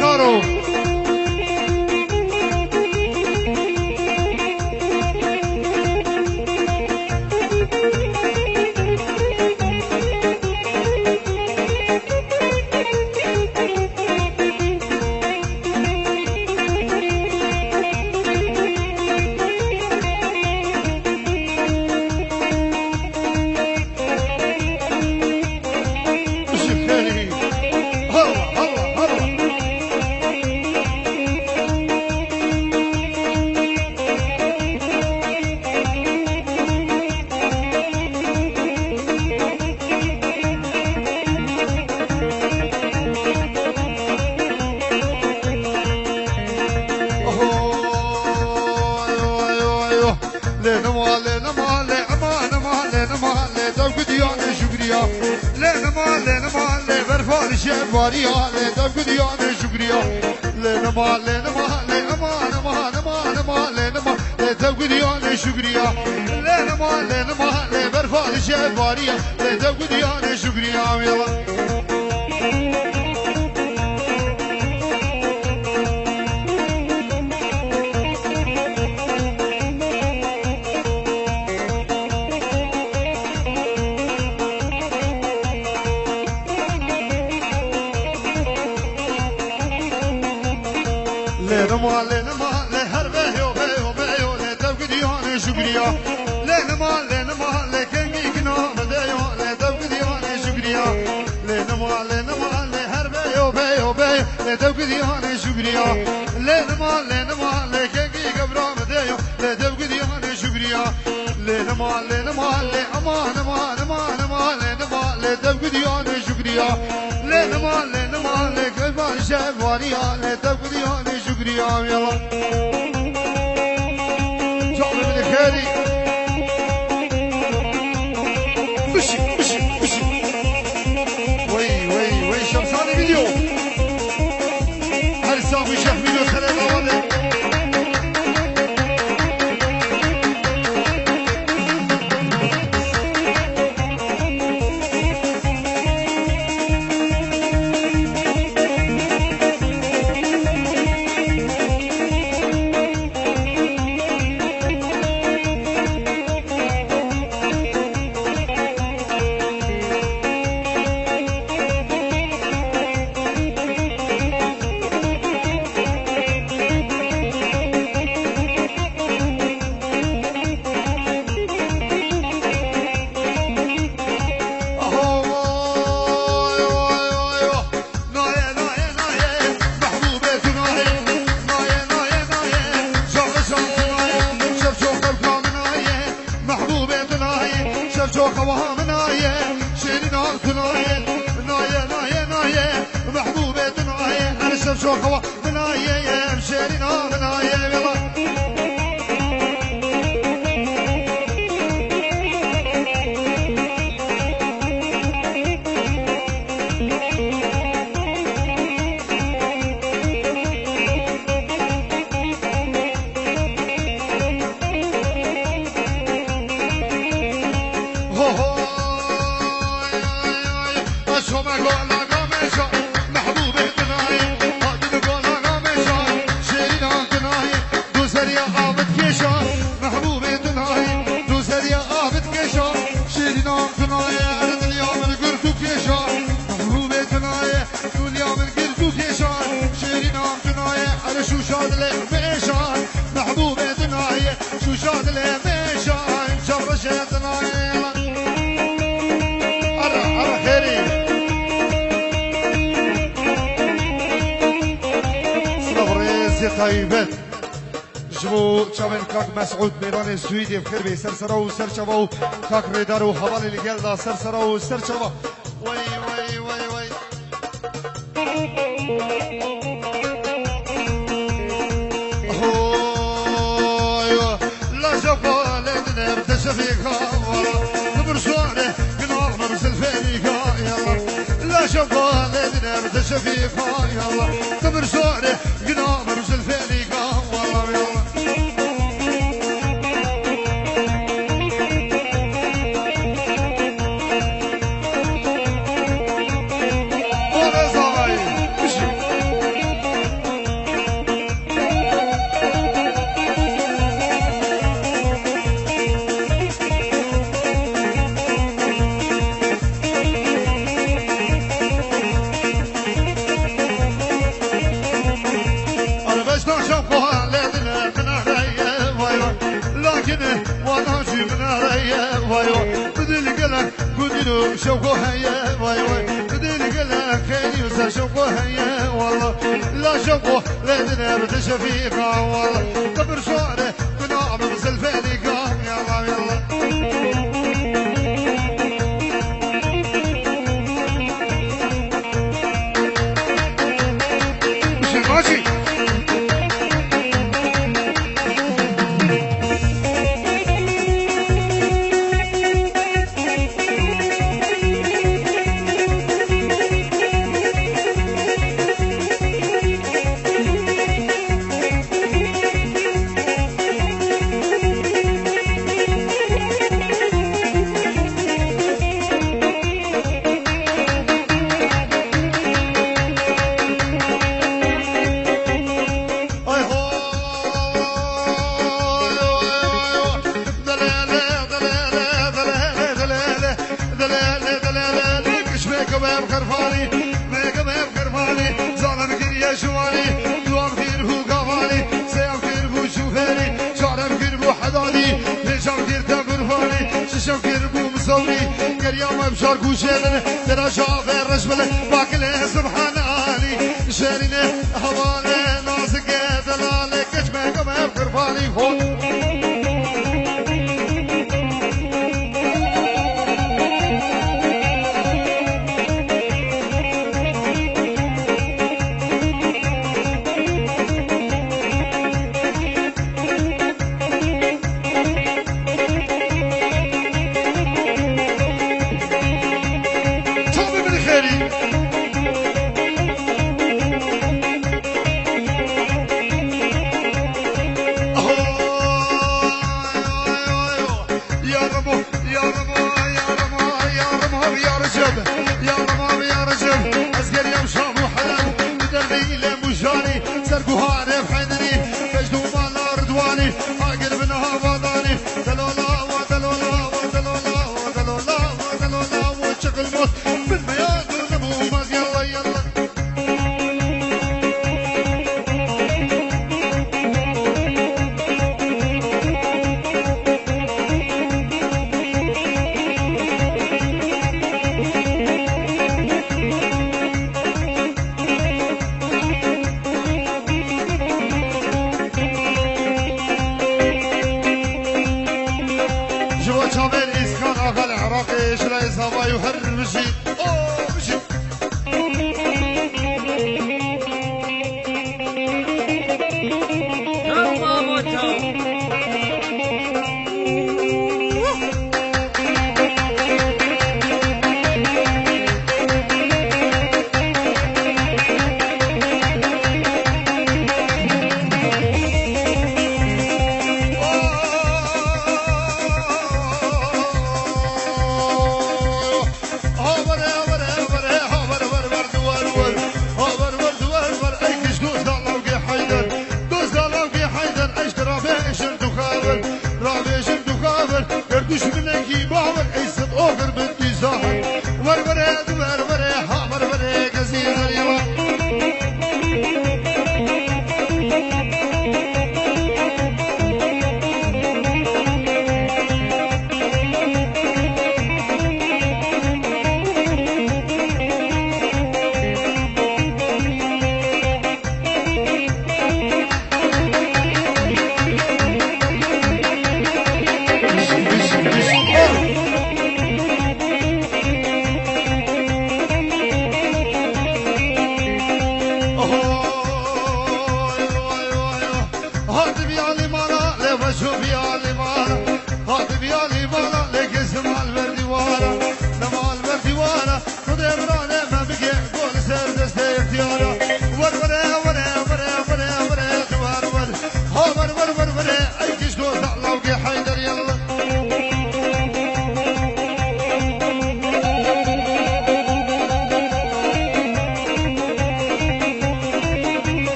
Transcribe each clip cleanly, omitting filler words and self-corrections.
كارو شباريا لدب ديان شكريا لنما لنما لأمان أمان أمان أمان لنما لدب ديان شكريا لنما لنما لبرفان شباريا لدب ديان شكريا يلا لنما لنما لهر بيو بيو بيو لدب ديان شكريا لنما لنما لكنجي كنا مديو لدب ديان شكريا لنما لنما لهر بيو بيو بيو لدب ديان شكريا لنما لنما لكنجي كبرا مديو لدب ديان شكريا لنما لنما لأمان أمان أمان أمان لنما لدب ديان شكريا لنما لنما لكبر شباريا لدب ديان شكريا يلا شعب من الخيري بشي بشي بشي وي وي وي شمساني فيديو هرسافي شيخ فيديو سلام عليكم طيبات جبو تشامن كاك مسعود ميدان السويدي بخير بي سرسرو سرشبو كاك ريدارو حوالي الجلدة سرسرو سرشبو وي وي وي وي هو لا شفا لدنا بتشفيكا نبرسوانه قناغ نرسل فيكا يلا لا شفا لدنا بتشفيكا يلا نبرسوانه قناغ نرسل فيكا والله يلا شوقه هيا واي واي بدين قلها خيري وسر شوقه هيا والله لا شوقه لا دنيا بتشفيقه والله قبر شعره بنوع بمثل فينيقه يلا يلا مش ماشي بشار گوشه‌دن در شاف رشبله باکله سبحان علی شرینه حواله نازکه دلاله کشمه کمه قربانی خود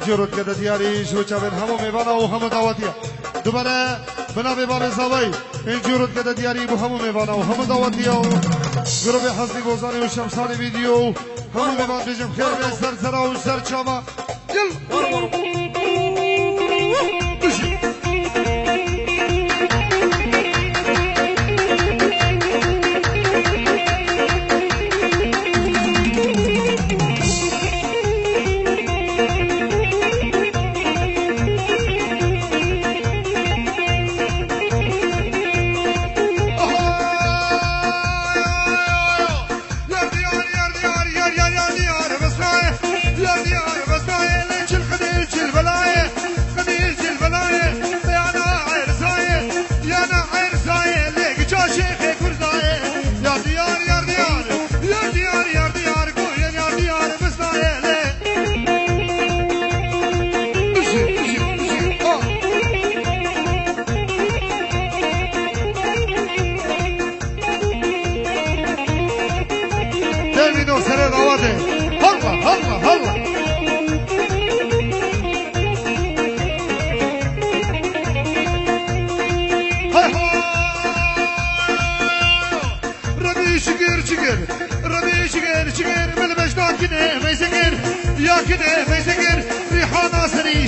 جرود که دیاری شو چابن همو میوانا و همو دعوتیه دوباره بنا به باب زوی این جرود که دیاری بو همو میوانا و همو دعوتیه گروه حسنی بوزانی و شمسانی ویدیو همون میوان بجم خیر به سر سرا و سر چاما بشی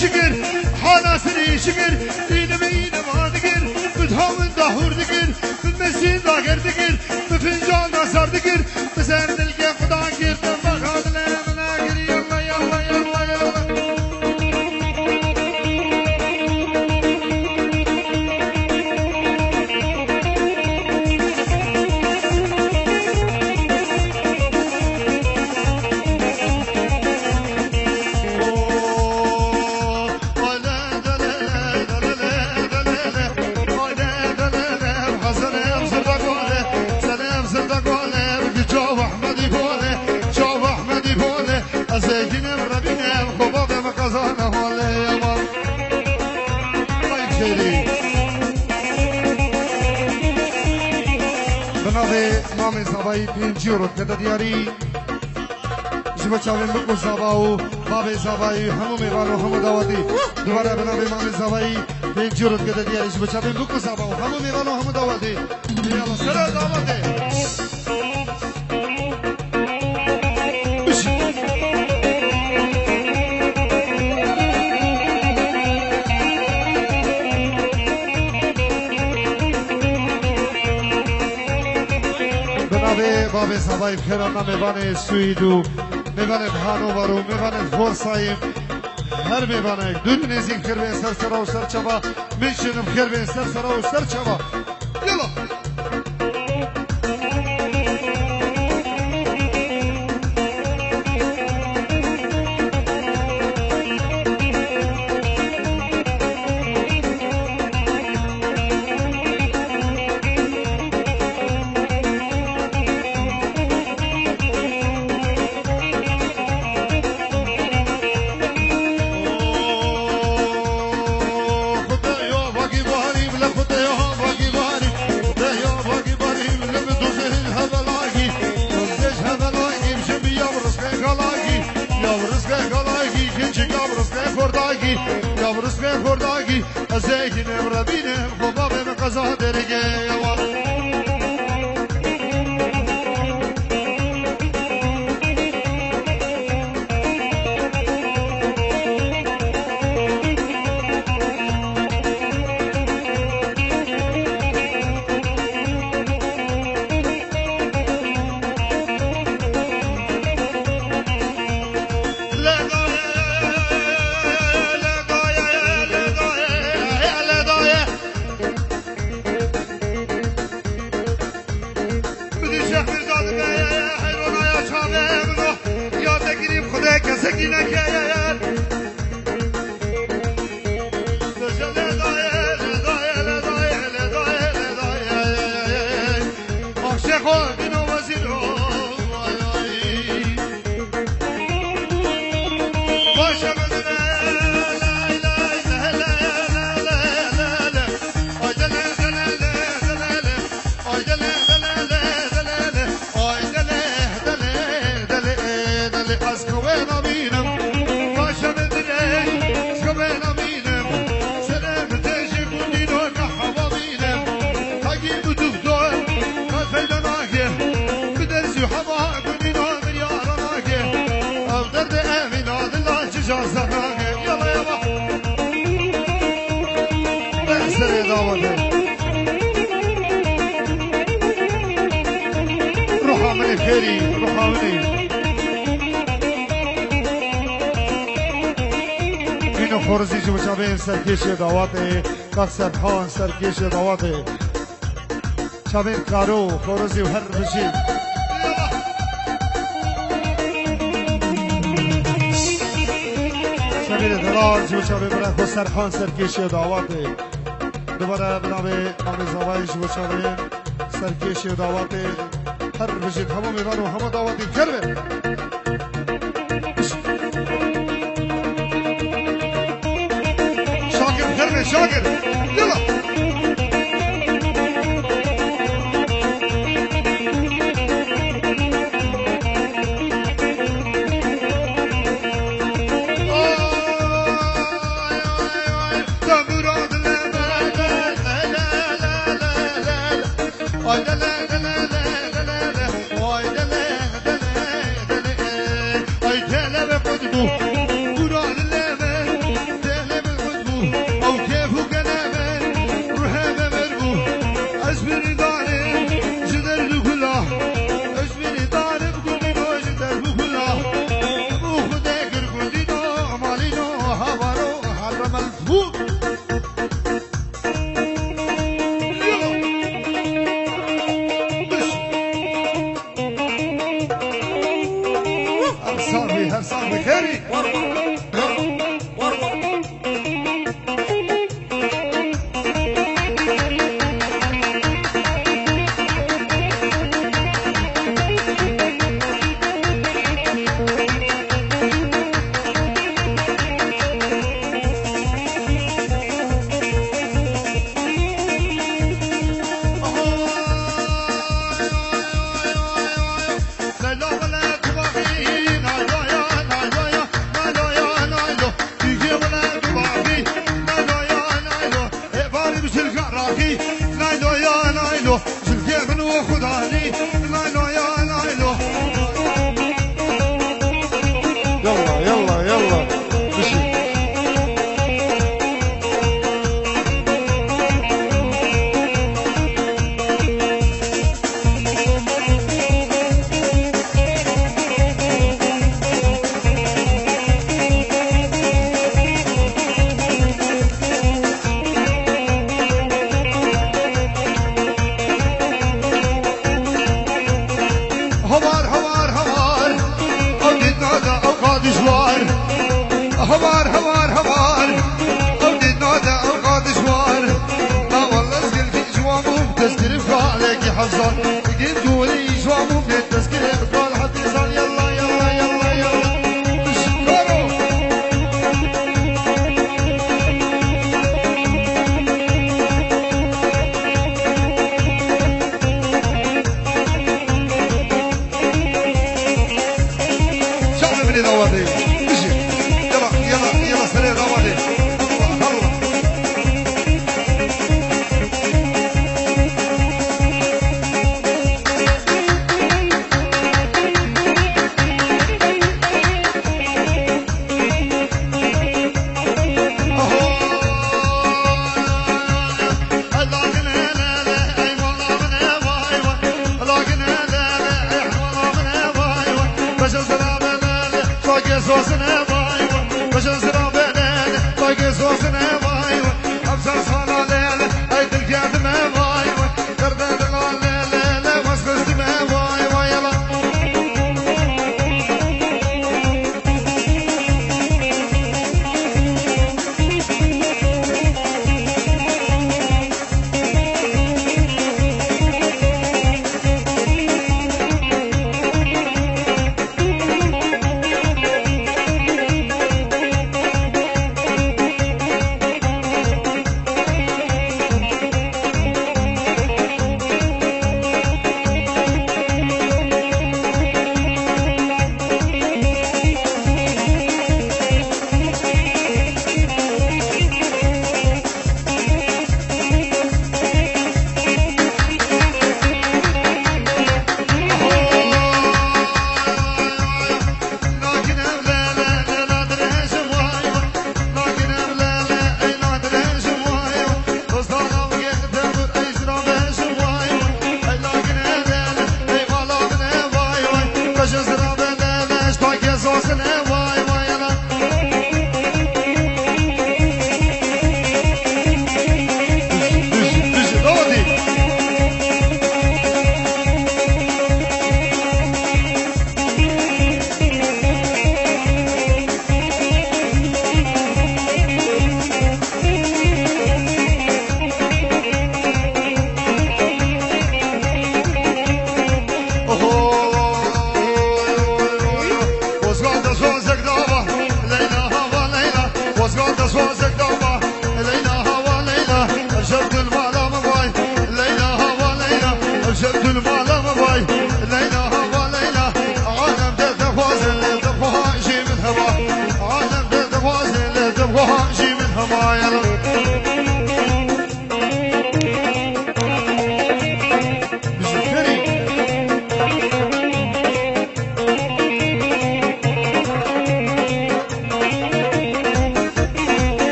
شكر حالا سری شكر اینم وادگر بدهم دهور دگر بالمسین داگر دگر بفنجان داسار دگر بسر دلگه خدا گردم بخاد لهم ناگر یلا یلا یلا یلا نام زبایی 5 یورو کده دیاری جب چاویم بکو زباو باب زبایی همو میوانو همو داوتی دوباره به نام امام زبایی 5 یورو کده دیاری جب چاویم بکو زباو همو میوانو همو داوتی یالا سر داوتی باب زبای خیران میوان سویدو میوان هانوورو میوان فورسایم هر میوان دود نزین خیر به سر سرا و سر چبا میشنم خیر به سر سرا و سر چبا یلا زيتنا مربينا وبابا من قزا درجة از کوه نبینم اجازه نگه یلا یلا بحسر دعوته روح عملي خيري روح عملي اینو خورزی جو بچابه سرکش دعوته کاک سرحان سرکش دعوته شابه کارو خورزی و هر بشی شبیر دراز جو شبه برای خود سرخان سرکش دعواته دوباره بنابه نام زوایش جو شبه سرکش دعواته هر بشید همه میوان و همه دعواتی کرده شاکر کرده شاکر یلا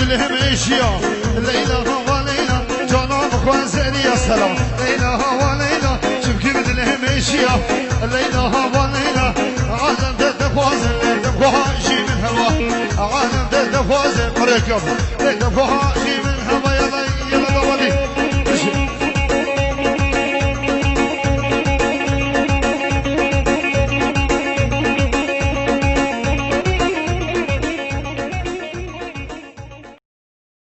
بدلهم اشياء ليلى وليلى جانا بخوازني يا سلام ليلى وليلى شبكي بدلهم اشياء ليلى وليلى عالم دفوازن دفوها شي من هوا عالم دفوازن مريكم دفوها